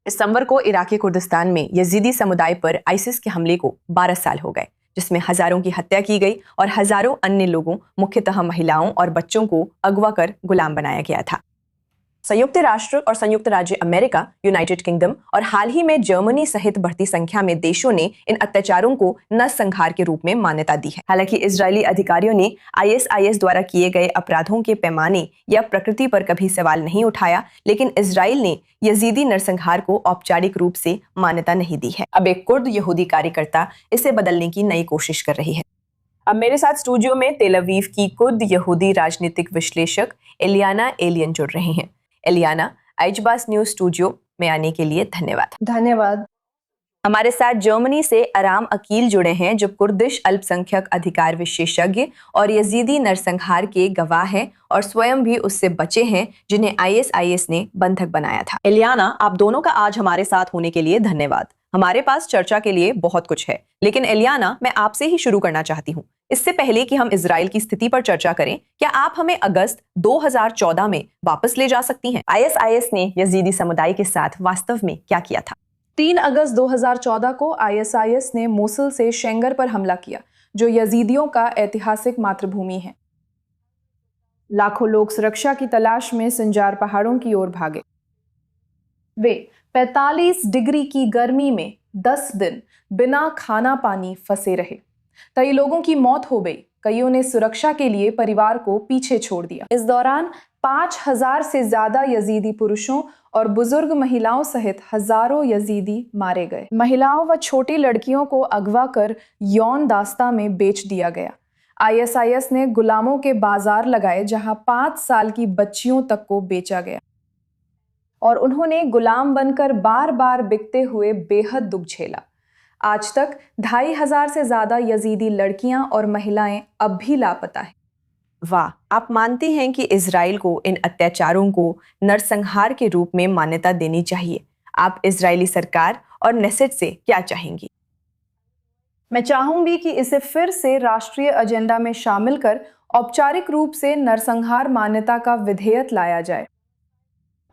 दिसंबर को Iraqi Kurdistan में Yazidi समुदाय पर आईसिस के हमले को 12 साल हो गए, जिसमें हजारों की हत्या की गई और हजारों अन्य लोगों, मुख्यतः महिलाओं और बच्चों को अगवा कर गुलाम बनाया गया था। संयुक्त राष्ट्र और संयुक्त राज्य अमेरिका, यूनाइटेड किंगडम और हाल ही में जर्मनी सहित बढ़ती संख्या में देशों ने इन अत्याचारों को नरसंहार के रूप में मान्यता दी है। हालांकि इजरायली अधिकारियों ने आईएसआईएस द्वारा किए गए अपराधों के पैमाने या प्रकृति पर कभी सवाल नहीं उठाया, लेकिन इजराइल ने यजीदी नरसंहार को औपचारिक रूप से मान्यता नहीं दी है। अब एक कुर्द यहूदी कार्यकर्ता इसे बदलने की नई कोशिश कर रही है। अब मेरे साथ स्टूडियो में तेल अवीव की कुर्द यहूदी राजनीतिक विश्लेषक एलियाना एलियन जुड़ रही हैं। एलियाना, आइजबास न्यूज स्टूडियो में आने के लिए धन्यवाद। धन्यवाद। हमारे साथ जर्मनी से आराम अकील जुड़े हैं, जो कुर्दिश अल्पसंख्यक अधिकार विशेषज्ञ और यजीदी नरसंहार के गवाह हैं और स्वयं भी उससे बचे हैं, जिन्हें आईएसआईएस ने बंधक बनाया था। एलियाना, आप दोनों का आज हमारे साथ होने के लिए धन्यवाद। हमारे पास चर्चा के लिए बहुत कुछ है, लेकिन एलियाना, मैं आपसे ही शुरू करना चाहती हूँ। इससे पहले कि हम इजराइल की स्थिति पर चर्चा करें, क्या आप हमें अगस्त 2014 में वापस ले जा सकती हैं? आईएसआईएस ने यजीदी समुदाय के साथ वास्तव में क्या किया था? 3 अगस्त 2014 को आईएसआईएस ने मोसुल से शेंगर पर हमला किया, जो यजीदियों का ऐतिहासिक मातृभूमि है। लाखों लोग सुरक्षा की तलाश में सिंजार पहाड़ों की ओर भागे। वे 45 डिग्री की गर्मी में 10 दिन बिना खाना पानी फंसे रहे। कई लोगों की मौत हो गई, कईयों ने सुरक्षा के लिए परिवार को पीछे छोड़ दिया। इस दौरान 5000 से ज्यादा यजीदी पुरुषों और बुजुर्ग महिलाओं सहित हजारों यजीदी मारे गए। महिलाओं व छोटी लड़कियों को अगवा कर यौन दास्ता में बेच दिया गया। आईएसआईएस ने गुलामों के बाजार लगाए, जहां 5 साल की बच्चियों तक को बेचा गया, और उन्होंने गुलाम बनकर बार बार बिकते हुए बेहद दुख झेला। आज तक 2500 से ज्यादा यजीदी लड़कियां और महिलाएं अब भी लापता हैं। वाह, आप मानती हैं कि इजराइल को इन अत्याचारों को नरसंहार के रूप में मान्यता देनी चाहिए। आप इजरायली सरकार और नेसेट से क्या चाहेंगी? मैं चाहूंगी कि इसे फिर से राष्ट्रीय एजेंडा में शामिल कर औपचारिक रूप से नरसंहार मान्यता का विधेयक लाया जाए।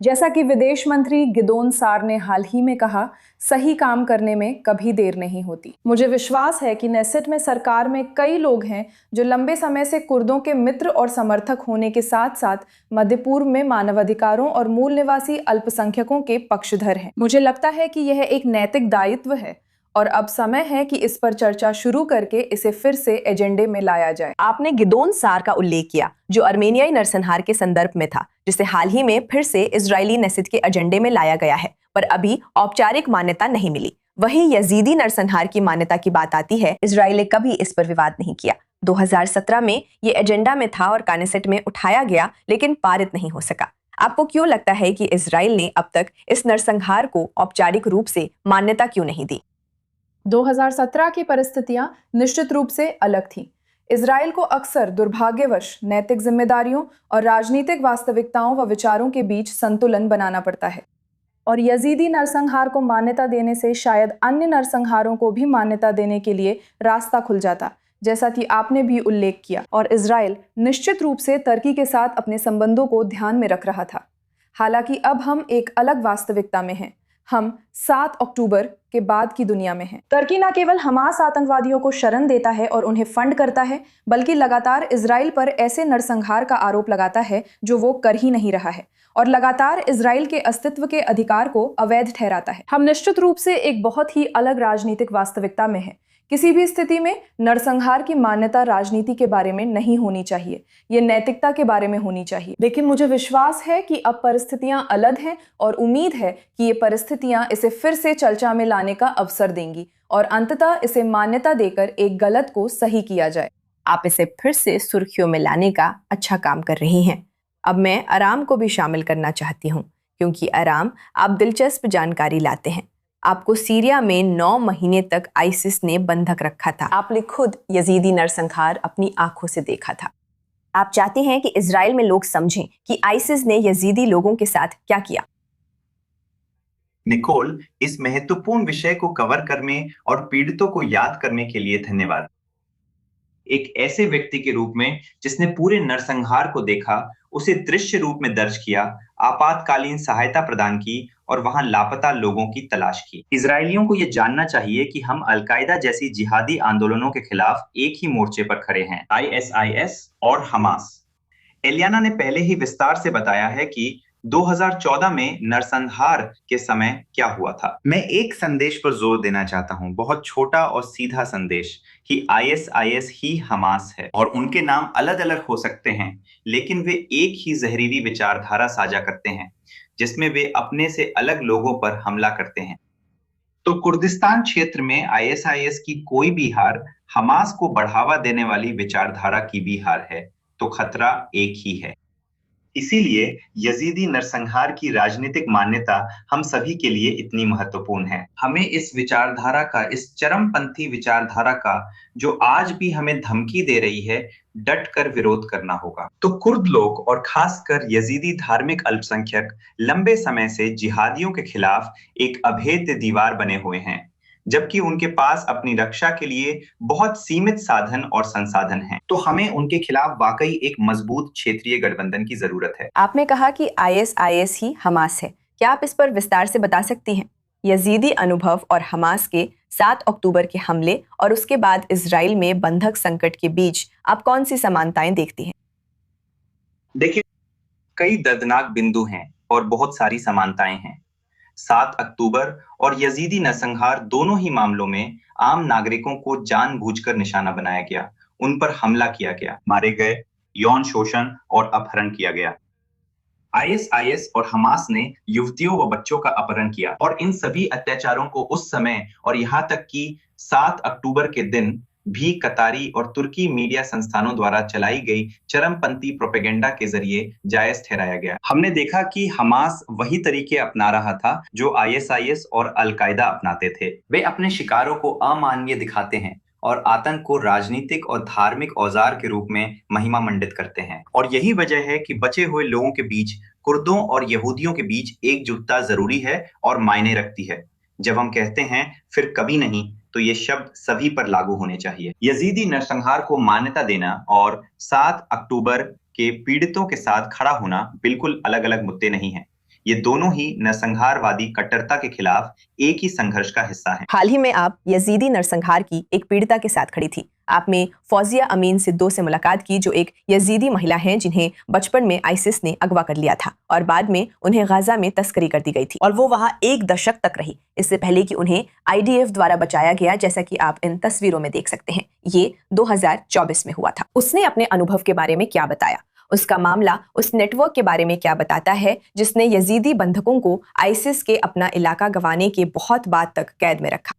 जैसा कि विदेश मंत्री गिदोन सार ने हाल ही में कहा, सही काम करने में कभी देर नहीं होती। मुझे विश्वास है कि नेसेट में सरकार में कई लोग हैं जो लंबे समय से कुर्दों के मित्र और समर्थक होने के साथ साथ मध्य पूर्व में मानवाधिकारों और मूल निवासी अल्पसंख्यकों के पक्षधर हैं। मुझे लगता है कि यह एक नैतिक दायित्व है और अब समय है कि इस पर चर्चा शुरू करके इसे फिर से एजेंडे में लाया जाए। आपने गिदोन सार का उल्लेख किया, जो अर्मेनियाई नरसंहार के संदर्भ में था, जिसे हाल ही में फिर से इजरायली नेसेट के एजेंडे में लाया गया है, पर अभी औपचारिक मान्यता नहीं मिली। वहीं यजीदी नरसंहार की मान्यता की बात आती है, इजराइल ने कभी इस पर विवाद नहीं किया। 2017 में ये एजेंडा में था और कानेसेट में उठाया गया, लेकिन पारित नहीं हो सका। आपको क्यों लगता है कि इजराइल ने अब तक इस नरसंहार को औपचारिक रूप से मान्यता क्यों नहीं दी? 2017 की परिस्थितियां निश्चित रूप से अलग थीं। इजराइल को अक्सर दुर्भाग्यवश नैतिक जिम्मेदारियों और राजनीतिक वास्तविकताओं व विचारों के बीच संतुलन बनाना पड़ता है, और यजीदी नरसंहार को मान्यता देने से शायद अन्य नरसंहारों को भी मान्यता देने के लिए रास्ता खुल जाता, जैसा कि आपने भी उल्लेख किया। और इजराइल निश्चित रूप से तुर्की के साथ अपने संबंधों को ध्यान में रख रहा था। हालांकि अब हम एक अलग वास्तविकता में हैं। हम 7 अक्टूबर के बाद की दुनिया में हैं। तुर्की न केवल हमास आतंकवादियों को शरण देता है और उन्हें फंड करता है, बल्कि लगातार इजराइल पर ऐसे नरसंहार का आरोप लगाता है जो वो कर ही नहीं रहा है, और लगातार इजराइल के अस्तित्व के अधिकार को अवैध ठहराता है। हम निश्चित रूप से एक बहुत ही अलग राजनीतिक वास्तविकता में हैं। किसी भी स्थिति में नरसंहार की मान्यता राजनीति के बारे में नहीं होनी चाहिए, ये नैतिकता के बारे में होनी चाहिए। लेकिन मुझे विश्वास है कि अब परिस्थितियां अलग हैं, और उम्मीद है कि ये परिस्थितियां इसे फिर से चर्चा में लाने का अवसर देंगी और अंततः इसे मान्यता देकर एक गलत को सही किया जाए। आप इसे फिर से सुर्खियों में लाने का अच्छा काम कर रही हैं। अब मैं आराम को भी शामिल करना चाहती हूँ, क्योंकि आराम, आप दिलचस्प जानकारी लाते हैं। आपको सीरिया में 9 महीने तक आईसिस ने बंधक रखा था। आपने खुद यजीदी नरसंहार अपनी आंखों से देखा था। आप चाहते हैं कि इजराइल में लोग समझें कि आईसिस ने यजीदी लोगों के साथ क्या किया। निकोल, इस महत्वपूर्ण विषय को कवर करने और पीड़ितों को याद करने के लिए धन्यवाद। एक ऐसे व्यक्ति के रूप में जिसने पूरे नरसंहार को देखा, उसे दृश्य रूप में दर्ज किया, आपातकालीन सहायता प्रदान की और वहां लापता लोगों की तलाश की। इजरायलियों को यह जानना चाहिए कि हम अलकायदा जैसी जिहादी आंदोलनों के खिलाफ एक ही मोर्चे पर खड़े हैं, ISIS और हमास। एलियाना ने पहले ही विस्तार से बताया है कि 2014 में नरसंहार के समय क्या हुआ था। मैं एक संदेश पर जोर देना चाहता हूं, बहुत छोटा और सीधा संदेश, कि ISIS ही हमास है और उनके नाम अलग अलग हो सकते हैं, लेकिन वे एक ही जहरीली विचारधारा साझा करते हैं, जिसमें वे अपने से अलग लोगों पर हमला करते हैं। तो कुर्दिस्तान क्षेत्र में ISIS की कोई भी हार हमास को बढ़ावा देने वाली विचारधारा की भी हार है, तो खतरा एक ही है। इसीलिए यजीदी नरसंहार की राजनीतिक मान्यता हम सभी के लिए इतनी महत्वपूर्ण है। हमें इस विचारधारा का, इस चरमपंथी विचारधारा का, जो आज भी हमें धमकी दे रही है, डट कर विरोध करना होगा। तो कुर्द लोग और खासकर यजीदी धार्मिक अल्पसंख्यक लंबे समय से जिहादियों के खिलाफ एक अभेद्य दीवार बने हुए हैं, जबकि उनके पास अपनी रक्षा के लिए बहुत सीमित साधन और संसाधन हैं। तो हमें उनके खिलाफ वाकई एक मजबूत क्षेत्रीय गठबंधन की जरूरत है। आपने कहा कि ISIS ही हमास है, क्या आप इस पर विस्तार से बता सकती हैं? यजीदी अनुभव और हमास के 7 अक्टूबर के हमले और उसके बाद इजराइल में बंधक संकट के बीच आप कौन सी समानताएं देखती हैं? देखिए, कई दर्दनाक बिंदु हैं और बहुत सारी समानताएं हैं। 7 अक्टूबर और यजीदी नरसंहार दोनों ही मामलों में आम नागरिकों को जानबूझकर निशाना बनाया गया, उन पर हमला किया गया, मारे गए, यौन शोषण और अपहरण किया गया। ISIS और हमास ने युवतियों व बच्चों का अपहरण किया और इन सभी अत्याचारों को उस समय और यहाँ तक कि 7 अक्टूबर के दिन भी कतारी और तुर्की मीडिया संस्थानों द्वारा चलाई गई चरमपंथी प्रोपेगेंडा के जरिए जायज ठहराया गया। हमने देखा कि हमास वही तरीके अपना रहा था जो ISIS और अलकायदा अपनाते थे। वे अपने शिकारों को अमानवीय दिखाते हैं और आतंक को राजनीतिक और धार्मिक औजार के रूप में महिमा मंडित करते हैं। और यही वजह है कि बचे हुए लोगों के बीच, कुर्दों और यहूदियों के बीच एकजुटता जरूरी है और मायने रखती है। जब हम कहते हैं फिर कभी नहीं, तो ये शब्द सभी पर लागू होने चाहिए। यजीदी नरसंहार को मान्यता देना और 7 अक्टूबर के पीड़ितों के साथ खड़ा होना बिल्कुल अलग अलग मुद्दे नहीं हैं। ये दोनों ही नरसंहारवादी कट्टरता के खिलाफ एक ही संघर्ष का हिस्सा हैं। हाल ही में आप यजीदी नरसंहार की एक पीड़िता के साथ खड़ी थी। आपने फौजिया अमीन सिद्दो से मुलाकात की, जो एक यजीदी महिला हैं जिन्हें बचपन में आईसिस ने अगवा कर लिया था और बाद में उन्हें गाजा में तस्करी कर दी गई थी और वो वहां 1 दशक तक रही, इससे पहले कि उन्हें IDF द्वारा बचाया गया, जैसा कि आप इन तस्वीरों में देख सकते हैं। ये 2024 में हुआ था। उसने अपने अनुभव के बारे में क्या बताया? उसका मामला उस नेटवर्क के बारे में क्या बताता है जिसने यजीदी बंधकों को आईसिस के अपना इलाका गंवाने के बहुत बाद तक कैद में रखा?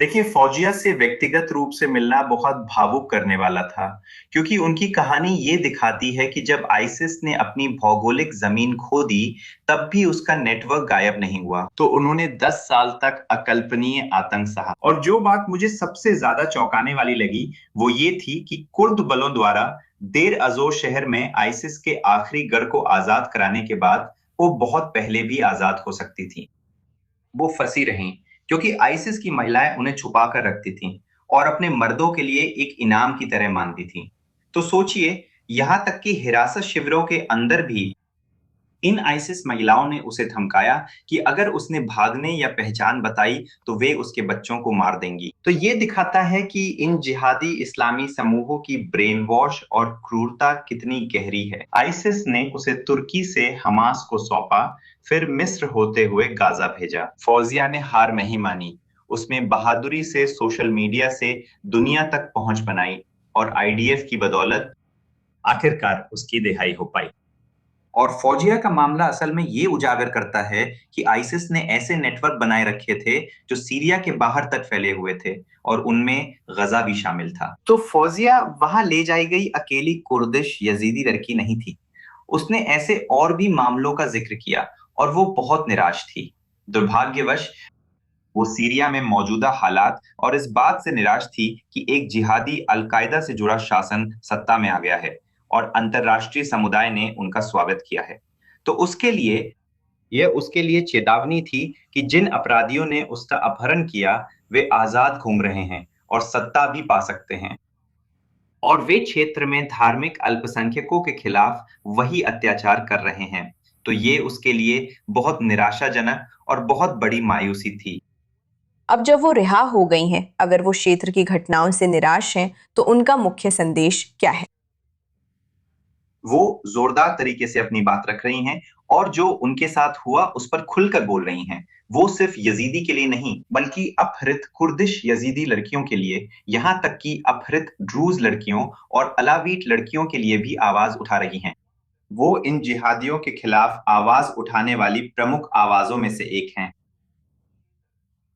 देखिए, फौजिया से व्यक्तिगत रूप से मिलना बहुत भावुक करने वाला था, क्योंकि उनकी कहानी ये दिखाती है कि जब आईसिस ने अपनी भौगोलिक जमीन खो दी, तब भी उसका नेटवर्क गायब नहीं हुआ। तो उन्होंने 10 साल तक अकल्पनीय आतंक सहा। और जो बात मुझे सबसे ज्यादा चौंकाने वाली लगी, वो ये थी कि कुर्द बलों द्वारा देर अजोर शहर में आईसिस के आखिरी गढ़ को आजाद कराने के बाद वो बहुत पहले भी आजाद हो सकती थी। वो फंसी रहीं क्योंकि आईसिस की महिलाएं उन्हें छुपा कर रखती थीं और अपने मर्दों के लिए एक इनाम की तरह मानती थीं। तो सोचिए, यहां तक कि हिरासत शिविरों के अंदर भी इन आईसिस महिलाओं ने उसे धमकाया कि अगर उसने भागने या पहचान बताई तो वे उसके बच्चों को मार देंगी। तो ये दिखाता है कि इन जिहादी इस्लामी समूहों की ब्रेन वॉश और क्रूरता कितनी गहरी है। आईसिस ने उसे तुर्की से हमास को सौंपा, फिर मिस्र होते हुए गाजा भेजा। फौजिया ने हार नहीं मानी, उसमें बहादुरी से सोशल मीडिया से दुनिया तक पहुंच बनाई और IDF की बदौलत आखिरकार उसकी रिहाई हो पाई। और फौजिया का मामला असल में ये उजागर करता है कि आईसिस ने ऐसे नेटवर्क बनाए रखे थे जो सीरिया के बाहर तक फैले हुए थे और उनमें गजा भी शामिल था। तो फौजिया वहां ले जाई गई अकेली कुर्दिश यजीदी लड़की नहीं थी। उसने ऐसे और भी मामलों का जिक्र किया और वो बहुत निराश थी। दुर्भाग्यवश वो सीरिया में मौजूदा हालात और इस बात से निराश थी कि एक जिहादी अलकायदा से जुड़ा शासन सत्ता में आ गया है और अंतरराष्ट्रीय समुदाय ने उनका स्वागत किया है। तो उसके लिए चेतावनी थी कि जिन अपराधियों ने उसका अपहरण किया वे आजाद घूम रहे हैं और सत्ता भी पा सकते हैं और वे क्षेत्र में धार्मिक अल्पसंख्यकों के खिलाफ वही अत्याचार कर रहे हैं तो ये उसके लिए बहुत निराशाजनक और बहुत बड़ी मायूसी थी। अब जब वो रिहा हो गई हैं, अगर वो क्षेत्र की घटनाओं से निराश हैं, तो उनका मुख्य संदेश क्या है? वो जोरदार तरीके से अपनी बात रख रही हैं और जो उनके साथ हुआ उस पर खुलकर बोल रही हैं। वो सिर्फ यजीदी के लिए नहीं, बल्कि अपहृत कुर्दिश यजीदी लड़कियों के लिए, यहाँ तक कि अपहृत ड्रूज लड़कियों और अलावीट लड़कियों के लिए भी आवाज उठा रही हैं। वो इन जिहादियों के खिलाफ आवाज उठाने वाली प्रमुख आवाजों में से एक हैं।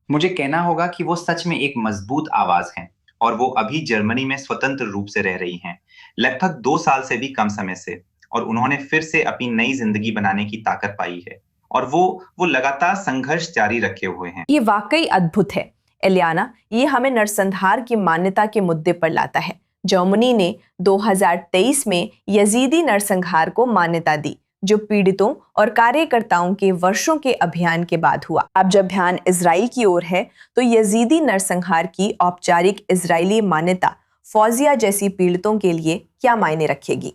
मुझे कहना होगा कि वो सच में एक मजबूत आवाज हैं और वो अभी जर्मनी में स्वतंत्र रूप से रह रही हैं, लगभग 2 साल से भी कम समय से, और उन्होंने फिर से अपनी नई जिंदगी बनाने की ताकत पाई है और वो लगातार संघर्ष जारी रखे हुए हैं। ये वाकई अद्भुत है एलियाना। ये हमें नरसंहार की मान्यता के मुद्दे पर लाता है। जर्मनी ने 2023 में यजीदी नरसंहार को मान्यता दी, जो पीड़ितों और कार्यकर्ताओं के वर्षों के अभियान के बाद हुआ। अब जब ध्यान इजराइल की ओर है, तो यजीदी नरसंहार की औपचारिक इजरायली मान्यता फौजिया जैसी पीड़ितों के लिए क्या मायने रखेगी?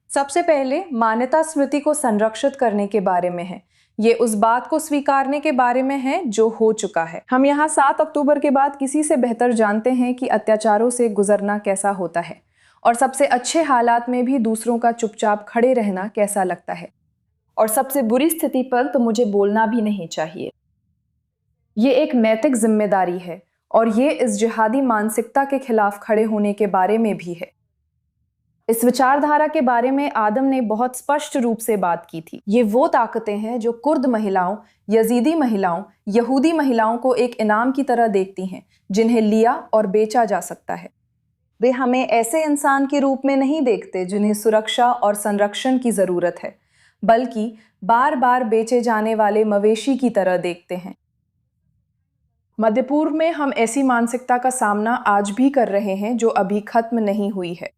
सबसे पहले मान्यता स्मृति को संरक्षित करने के बारे में है। ये उस बात को स्वीकारने के बारे में है जो हो चुका है। हम यहाँ 7 अक्टूबर के बाद किसी से बेहतर जानते हैं कि अत्याचारों से गुजरना कैसा होता है और सबसे अच्छे हालात में भी दूसरों का चुपचाप खड़े रहना कैसा लगता है। और सबसे बुरी स्थिति पर तो मुझे बोलना भी नहीं चाहिए। ये एक नैतिक जिम्मेदारी है और ये इस जिहादी मानसिकता के खिलाफ खड़े होने के बारे में भी है। इस विचारधारा के बारे में आदम ने बहुत स्पष्ट रूप से बात की थी। ये वो ताकतें हैं जो कुर्द महिलाओं, यजीदी महिलाओं, यहूदी महिलाओं को एक इनाम की तरह देखती हैं, जिन्हें लिया और बेचा जा सकता है। वे हमें ऐसे इंसान के रूप में नहीं देखते जिन्हें सुरक्षा और संरक्षण की जरूरत है, बल्कि बार बार बेचे जाने वाले मवेशी की तरह देखते हैं। मध्य पूर्व में हम ऐसी मानसिकता का सामना आज भी कर रहे हैं जो अभी खत्म नहीं हुई है।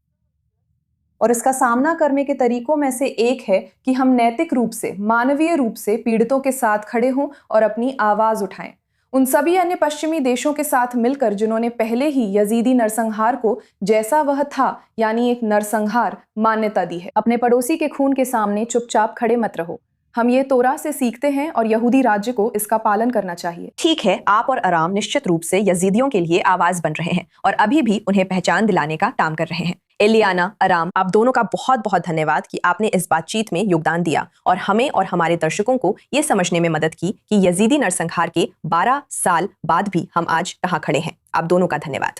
और इसका सामना करने के तरीकों में से एक है कि हम नैतिक रूप से, मानवीय रूप से पीड़ितों के साथ खड़े हों और अपनी आवाज उठाएं। उन सभी अन्य पश्चिमी देशों के साथ मिलकर जिन्होंने पहले ही यजीदी नरसंहार को जैसा वह था, यानी एक नरसंहार, मान्यता दी है। अपने पड़ोसी के खून के सामने चुपचाप खड़े मत रहो। हम ये तोरा से सीखते हैं और यहूदी राज्य को इसका पालन करना चाहिए। ठीक है, आप और आराम निश्चित रूप से यजीदियों के लिए आवाज बन रहे हैं और अभी भी उन्हें पहचान दिलाने का काम कर रहे हैं। एलियाना, आराम, आप दोनों का बहुत बहुत धन्यवाद कि आपने इस बातचीत में योगदान दिया और हमें और हमारे दर्शकों को ये समझने में मदद की कि यजीदी नरसंहार के 12 साल बाद भी हम आज कहाँ खड़े हैं। आप दोनों का धन्यवाद।